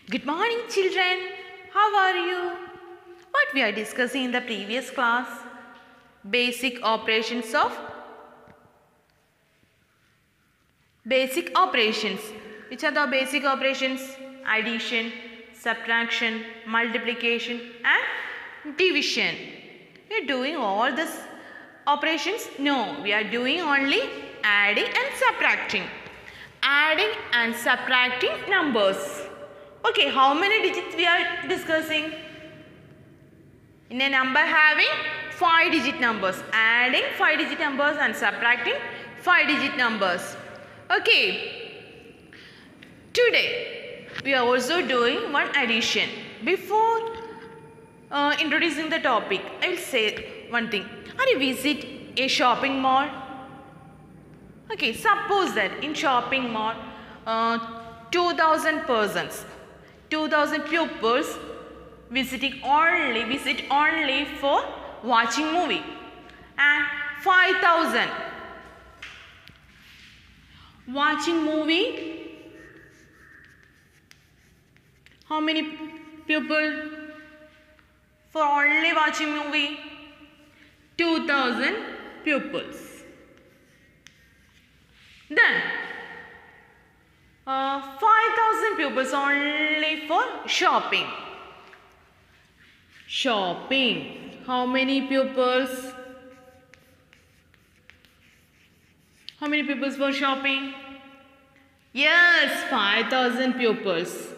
Good morning, children. How are you? What we are discussing in the previous class? Basic operations. Which are the basic operations? Addition, subtraction, multiplication and division. We are doing all these operations? No, we are doing only adding and subtracting. Adding and subtracting numbers. Okay, how many digits we are discussing? In a number having 5-digit numbers. Adding 5-digit numbers and subtracting 5-digit numbers. Okay. Today, we are also doing one addition. Before introducing the topic, I will say one thing. Are you visit a shopping mall? Okay, suppose that in shopping mall, 2,000 persons, 2,000 pupils visit only for watching movie, and 5,000 watching movie. How many people for only watching movie? 2,000 pupils. Then 5,000 pupils only for shopping. How many pupils? How many pupils for shopping? Yes, 5,000 pupils.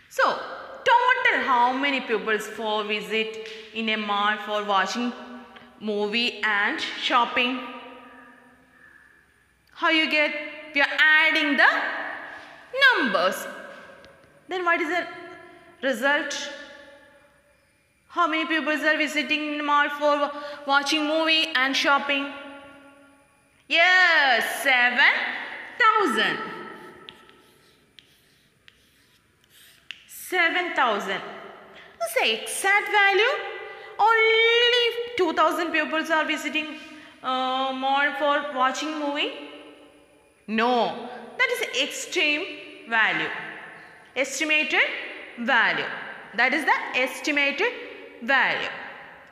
So, total how many pupils for visit in a mall for watching movie and shopping? How you get? We are adding the numbers. Then what is the result? How many pupils are visiting the mall for watching movie and shopping? Yes, 7,000. 7,000. What's the exact value? Only 2,000 pupils are visiting mall for watching movie? No, that is extreme value. Estimated value. That is the estimated value.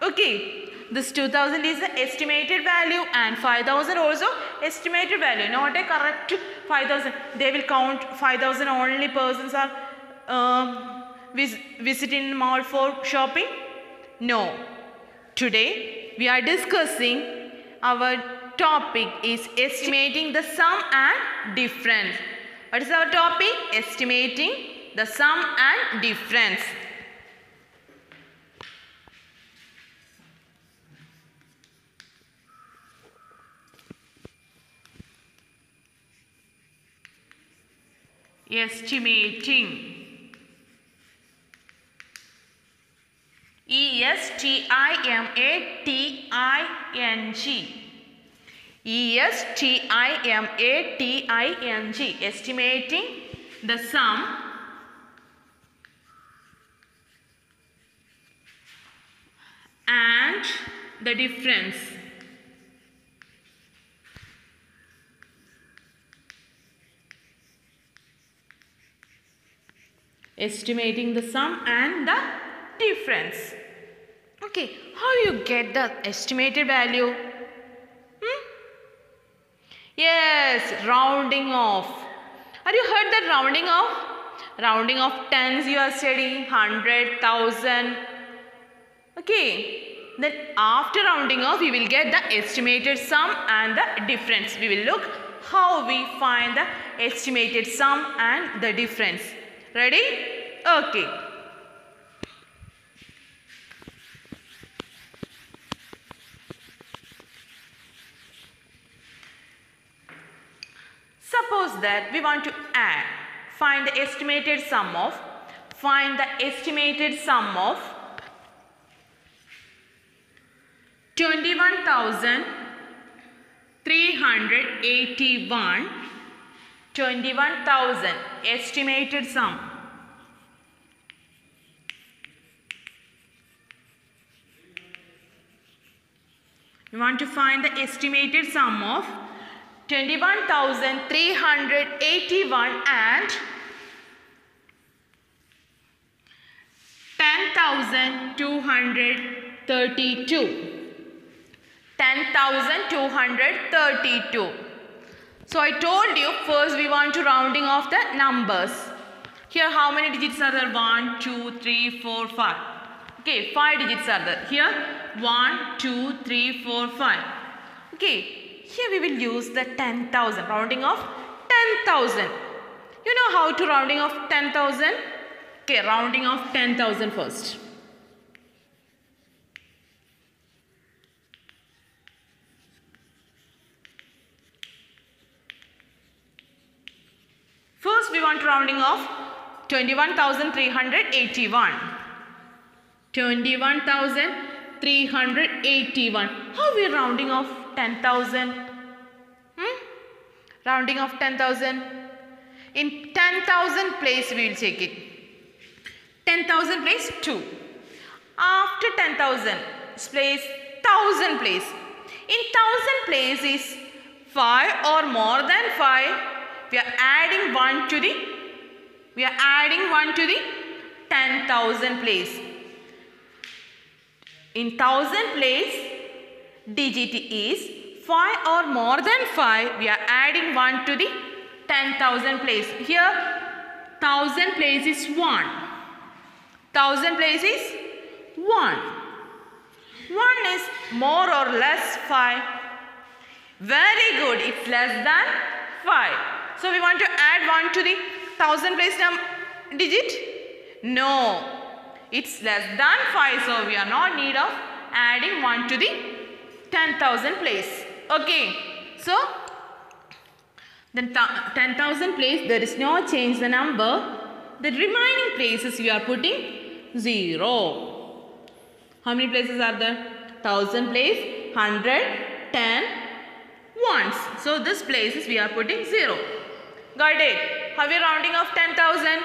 Okay, this 2,000 is the estimated value and 5,000 also estimated value. Not a correct 5,000. They will count 5,000 only persons are visiting mall for shopping. No. Today we are discussing our topic is estimating the sum and difference. What is our topic? Estimating the sum and difference. Estimating. E-S-T-I-M-A-T-I-N-G. E-S-T-I-M-A-T-I-N-G. Estimating the sum and the difference. Estimating the sum and the difference. Okay, how you get the estimated value? Yes, rounding off. Have you heard that rounding off? Rounding off tens you are studying, 100, 1,000. Okay, then after rounding off you will get the estimated sum and the difference. We will look how we find the estimated sum and the difference. Ready? Okay. Suppose that we want to add, find the estimated sum of 21,381, 21,000 estimated sum. We want to find the estimated sum of 21,381 and 10,232. 10,232. So I told you first we want to rounding off the numbers. Here how many digits are there? 1, 2, 3, 4, 5. Okay, 5 digits are there. Here 1, 2, 3, 4, 5. Okay, here we will use the 10,000. Rounding off 10,000. You know how to rounding off 10,000? Okay, rounding off 10,000 first. First we want rounding off 21,381. 21,381. How we rounding off 10,000? Rounding off 10,000. In 10,000 place we will take it. 10,000 place 2. After 10,000 place 1,000 place. In 1,000 place is 5 or more than 5. We are adding 1 to the 10,000 place. In 1,000 place digit is 5 or more than 5. We are adding 1 to the 10,000 place. Here 1,000 place is 1. 1,000 place is 1. 1 is more or less 5. Very good. It's less than 5. So we want to add 1 to the 1,000 place digit? No. It's less than 5. So we are not need of adding 1 to the 10,000 place. Okay. So then 10,000 place there is no change the number. The remaining places we are putting 0. How many places are there? 1,000 place, 100, 10, ones. So this places we are putting 0. Got it? How we are rounding off 10,000?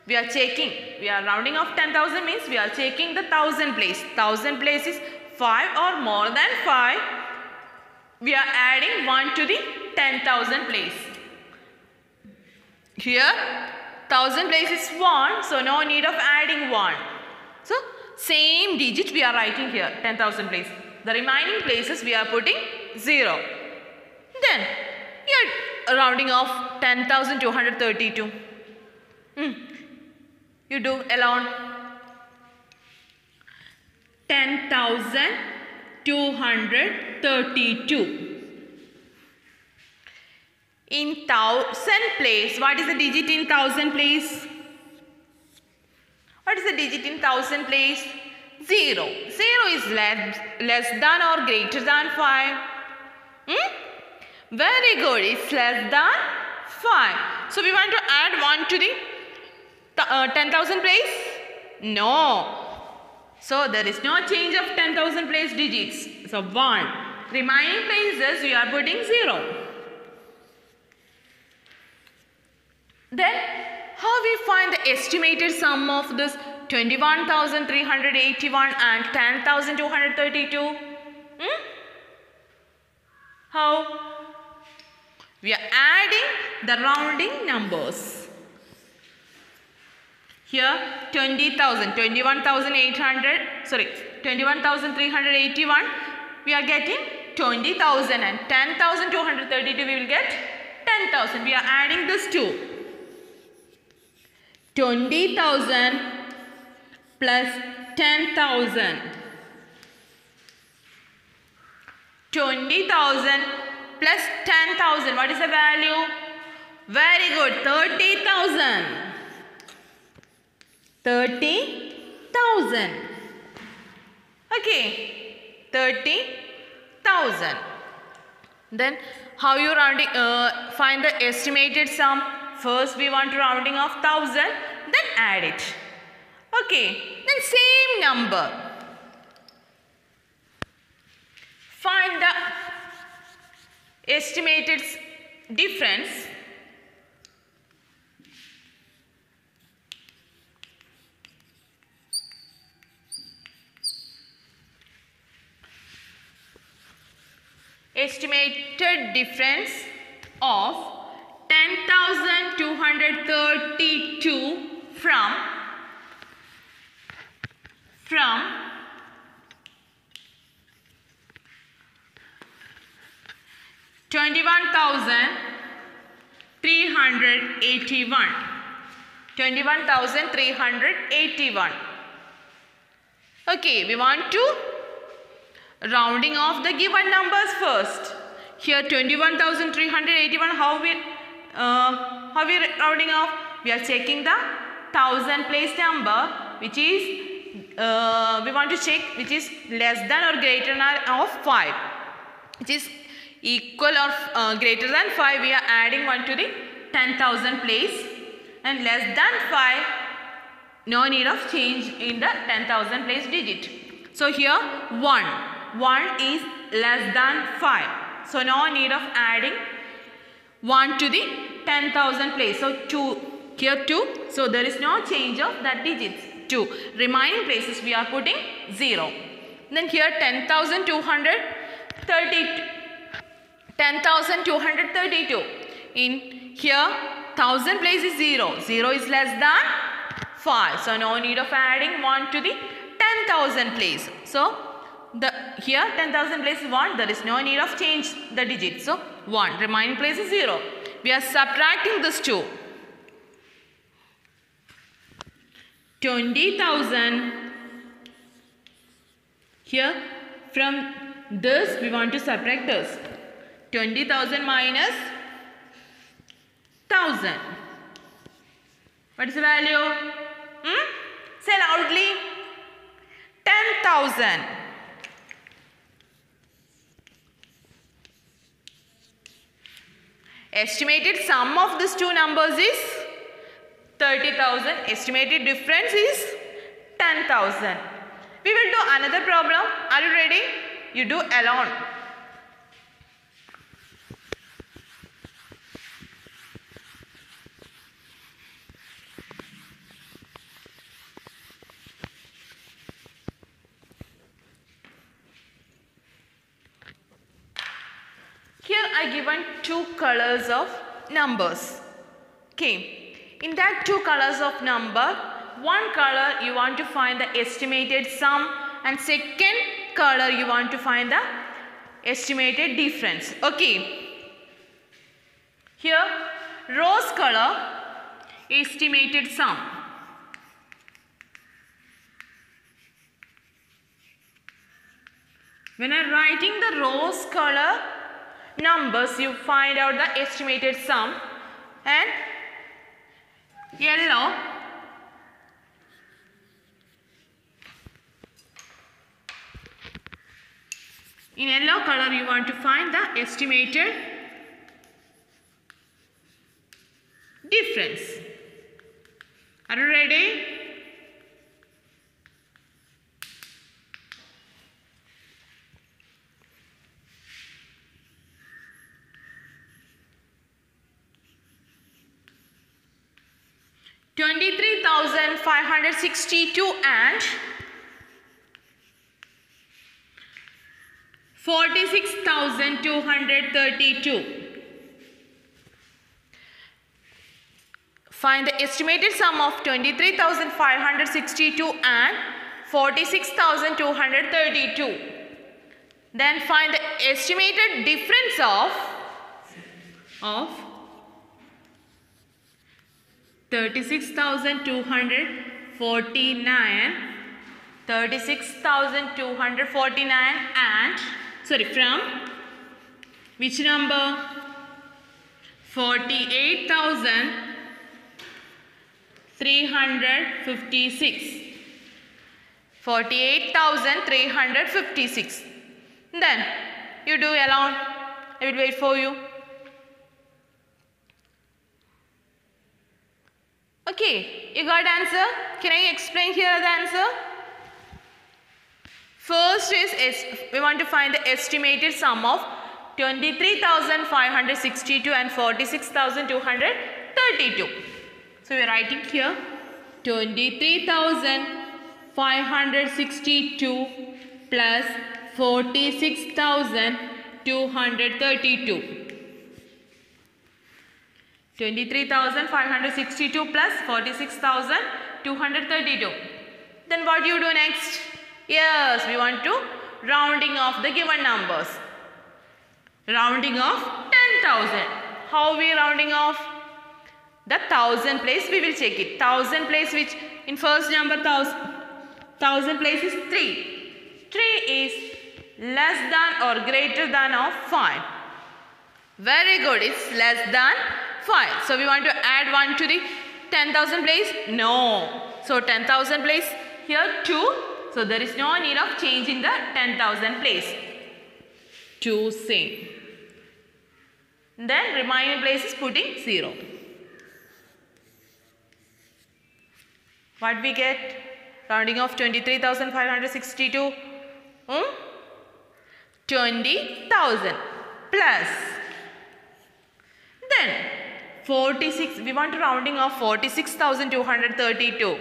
We are checking. We are rounding off 10,000 means we are checking the 1,000 place. 1,000 place is 5 or more than 5. We are adding 1 to the 10,000 place. Here 1,000 place is 1. So no need of adding 1. So same digit we are writing here 10,000 place. The remaining places we are putting 0. Then we are rounding off 10,232. You do alone. 10,232. In 1,000 place, what is the digit in 1,000 place? What is the digit in 1,000 place? 0. 0 is less than or greater than 5. Very good. It's less than 5. So we want to add 1 to the 10,000 place? No. So there is no change of 10,000 place digits. So 1. Remaining places we are putting 0. Then how we find the estimated sum of this 21,381 and 10,232? How? We are adding the rounding numbers. Here 20,000, 21,381 we are getting 20,000 and 10,232 we will get 10,000. We are adding this two. 20,000 plus 10,000. 20,000 plus 10,000. What is the value? Very good. 30,000. 30,000. Okay. 30,000. Then how you rounding? Find the estimated sum. First we want rounding of 1,000. Then add it. Okay. Then same number. Find the estimated difference. Estimated difference of 10,232 from from 21,381. 21,381. Okay, we want to rounding off the given numbers first. Here 21,381. How we rounding off? We are checking the thousand place number, which is we want to check which is less than or greater than of 5, which is equal or greater than 5. We are adding 1 to the 10,000 place, and less than 5, no need of change in the 10,000 place digit. So here 1 is less than 5, so no need of adding 1 to the 10,000 place. So 2, here 2, so there is no change of that digits. 2 remaining places we are putting 0. Then here 10,232. In here 1000 place is 0. 0 is less than 5. So no need of adding 1 to the 10,000 place. So here 10,000 place is 1. There is no need of change the digit. So 1 remaining place is 0. We are subtracting this 2. 20,000. Here from this we want to subtract this. 20,000 minus 1,000. What is the value? Say loudly. 10,000. Estimated sum of these two numbers is 30,000. Estimated difference is 10,000. We will do another problem. Are you ready? You do alone. Here I given two colors of numbers. Okay. In that two colors of number, one color you want to find the estimated sum, and second color you want to find the estimated difference. Okay. Here rose color, estimated sum. When I am writing the rose color numbers, you find out the estimated sum, and yellow in yellow color you want to find the estimated difference. Are you ready? $23,562 and $46,232. Find the estimated sum of 23,562 and 46,232. Then find the estimated difference of 36,249 and from which number? 48,356. 48,356. Then you do alone. I will wait for you. Okay, you got answer? Can I explain here the answer? First is we want to find the estimated sum of 23,562 and 46,232. So we are writing here 23,562 plus 46,232. 23,562 plus 46,232. Then what do you do next? Yes, we want to rounding off the given numbers. Rounding off 10,000. How we rounding off? The 1,000 place we will check it. 1,000 place which in first number 1,000 place is 3. 3 is less than or greater than of 5. Very good. It's less than 5. So we want to add 1 to the 10,000 place? No. So 10,000 place here 2. So there is no need of changing the 10,000 place. 2 same. Then remaining place is putting 0. What we get? Rounding off 23,562. 20,000 plus. Then 46. We want to rounding off 46,232.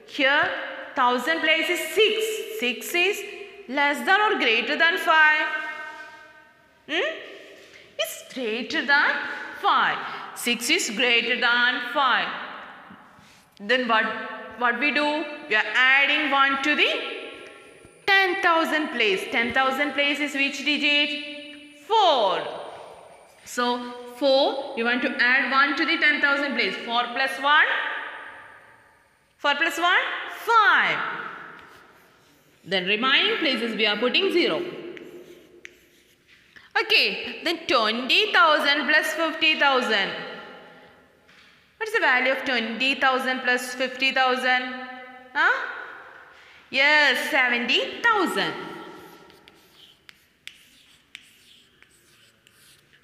Here 1,000 place is 6. 6 is less than or greater than 5. It's greater than 5. 6 is greater than 5. Then what we do? We are adding 1 to the 10,000 place. 10,000 place is which digit? 4. So 4, we want to add 1 to the 10,000 place. 4 plus 1? 4 plus 1? 5. Then remaining places we are putting 0. Okay, then 20,000 plus 50,000. What is the value of 20,000 plus 50,000? Yes, 70,000.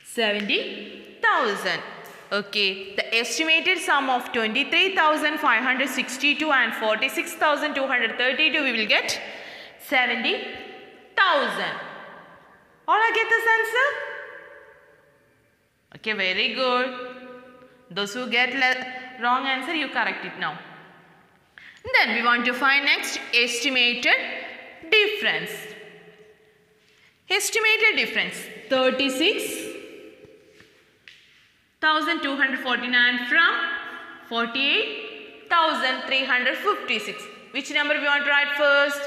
70,000. Okay, the estimated sum of 23,562 and 46,232 we will get 70,000. All I get this answer? Okay, very good. Those who get wrong answer, you correct it now. Then we want to find next estimated difference. Estimated difference 36,249 from 48,356. Which number we want to write first?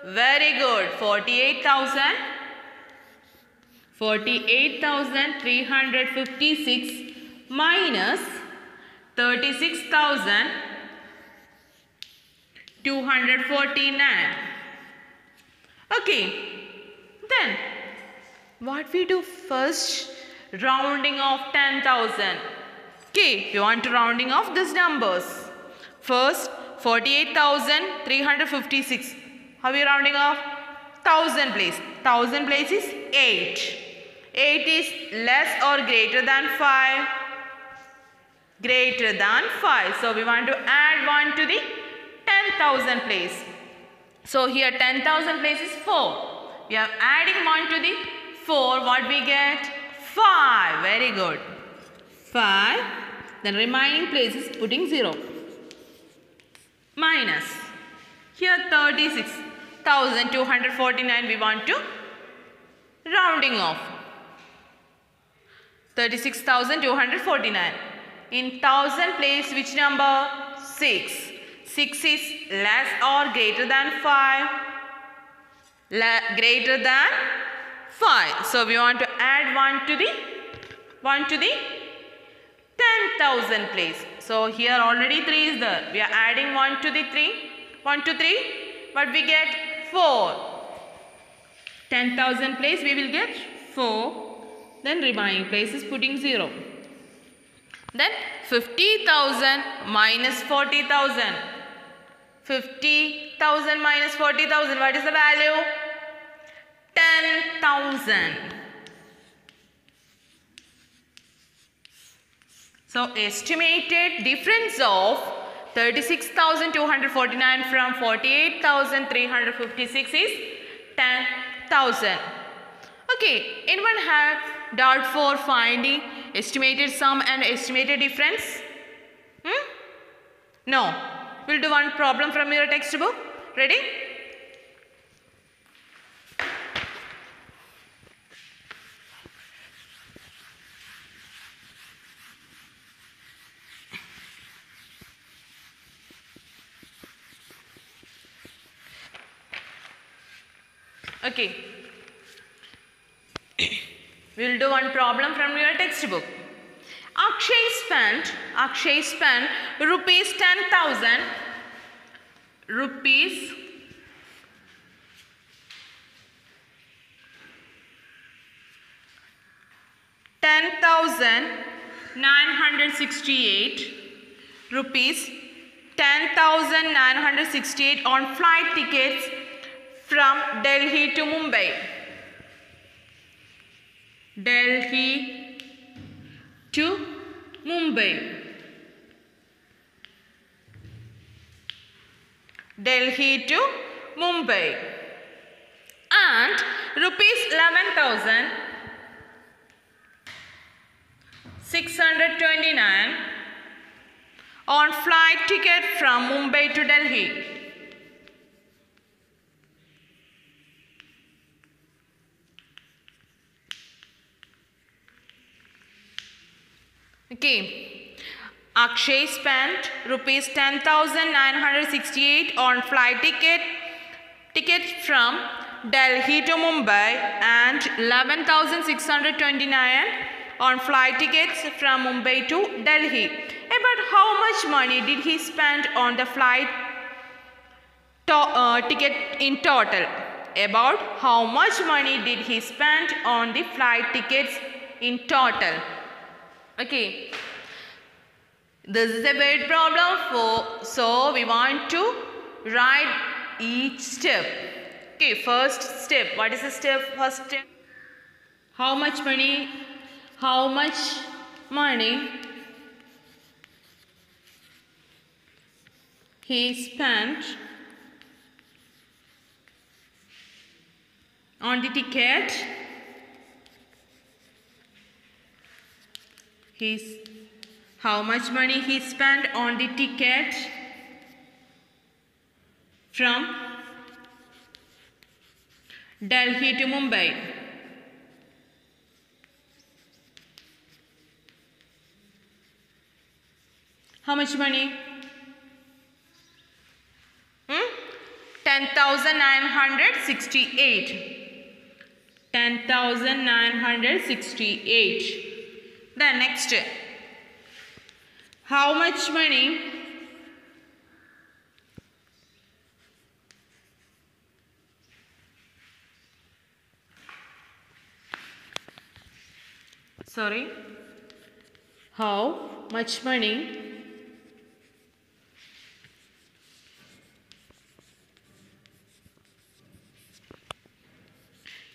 Very good. 48,356 minus 36,249. Okay. Then what we do first? Rounding off 10,000. Okay, we want to rounding off these numbers. First 48,356. How are we rounding off? 1,000 place. 1,000 place is 8. 8 is less or greater than 5. Greater than 5. So we want to add 1 to the 10,000 place. So here 10,000 place is 4. We are adding 1 to the 4. What we get? 5. Very good. 5. Then remaining place is putting 0. Minus. Here 36,249 we want to rounding off. 36,249. In 1,000 place which number? 6. 6 is less or greater than 5. Greater than 5. So we want to add 1 to the 10,000 place. So here already 3 is there. We are adding 1 to the 3. 1 to 3. What we get? 4. 10,000 place we will get 4. Then remaining place is putting 0. Then 50,000 minus 40,000. 50,000 minus 40,000. What is the value? 10,000. So estimated difference of 36,249 from 48,356 is 10,000. Okay, anyone have doubt for finding estimated sum and estimated difference? No. We'll do one problem from your textbook. Ready? Okay. We will do one problem from your textbook. Akshay spent rupees 10,000 rupees 10,968 on flight tickets from Delhi to Mumbai. Delhi to Mumbai. Delhi to Mumbai. And rupees 11,629 on flight ticket from Mumbai to Delhi. Okay. Akshay spent rupees 10,968 on flight tickets from Delhi to Mumbai and 11,629 on flight tickets from Mumbai to Delhi. About how much money did he spend on the flight ticket in total? About how much money did he spend on the flight tickets in total? Okay. This is a word problem so we want to write each step. Okay, first step. What is the step? First step. How much money he spent on the ticket. How much money he spent on the ticket from Delhi to Mumbai. How much money? 10,968. 10,968. Then next. How much money how much money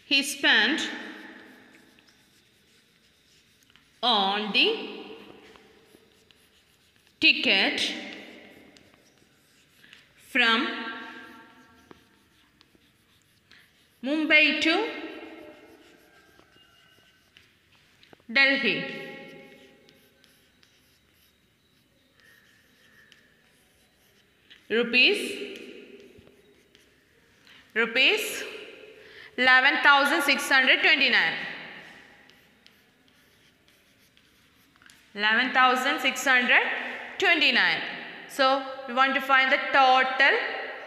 he spent on the ticket from Mumbai to Delhi. Rupees 11,629. 11,629. So we want to find the total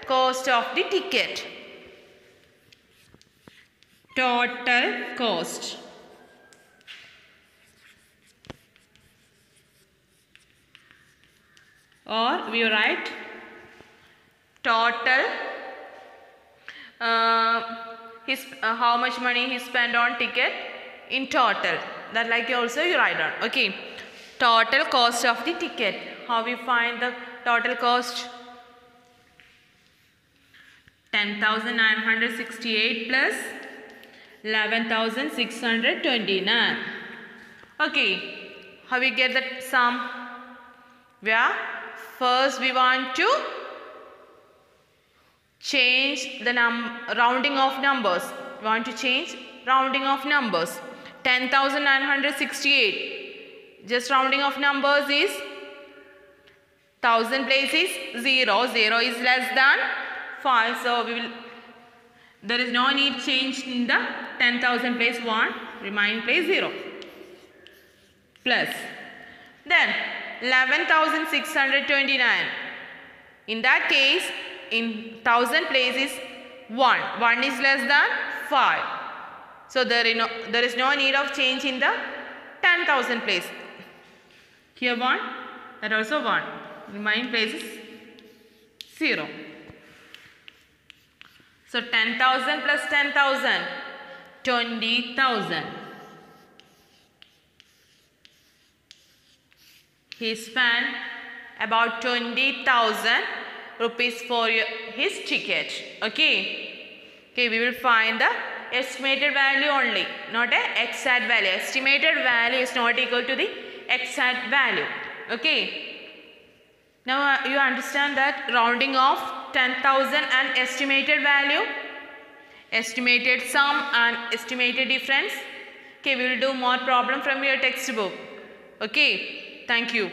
cost of the ticket. Total cost. Or we write total how much money he spent on ticket in total. That like also you write down. Okay. Total cost of the ticket. How we find the total cost? 10,968 plus 11,629. Okay. How we get that sum? Where first we want to change the rounding of numbers. We want to change rounding of numbers. 10,968. Just rounding of numbers is 1,000 place is 0. 0 is less than 5. So there is no need change in the 10,000 place 1. Remaining place 0. Plus. Then 11,629. In that case, in 1,000 place is 1. 1 is less than 5. So there is no need of change in the 10,000 place. Here 1, that also 1. Remaining place is 0. So 10,000 plus 10,000, 20,000. He spent about 20,000 rupees for his ticket. Okay, we will find the estimated value only, not an exact value. Estimated value is not equal to the exact value. Okay. Now you understand that rounding off 10,000 and estimated value, estimated sum and estimated difference. Okay, we will do more problem from your textbook. Okay, thank you.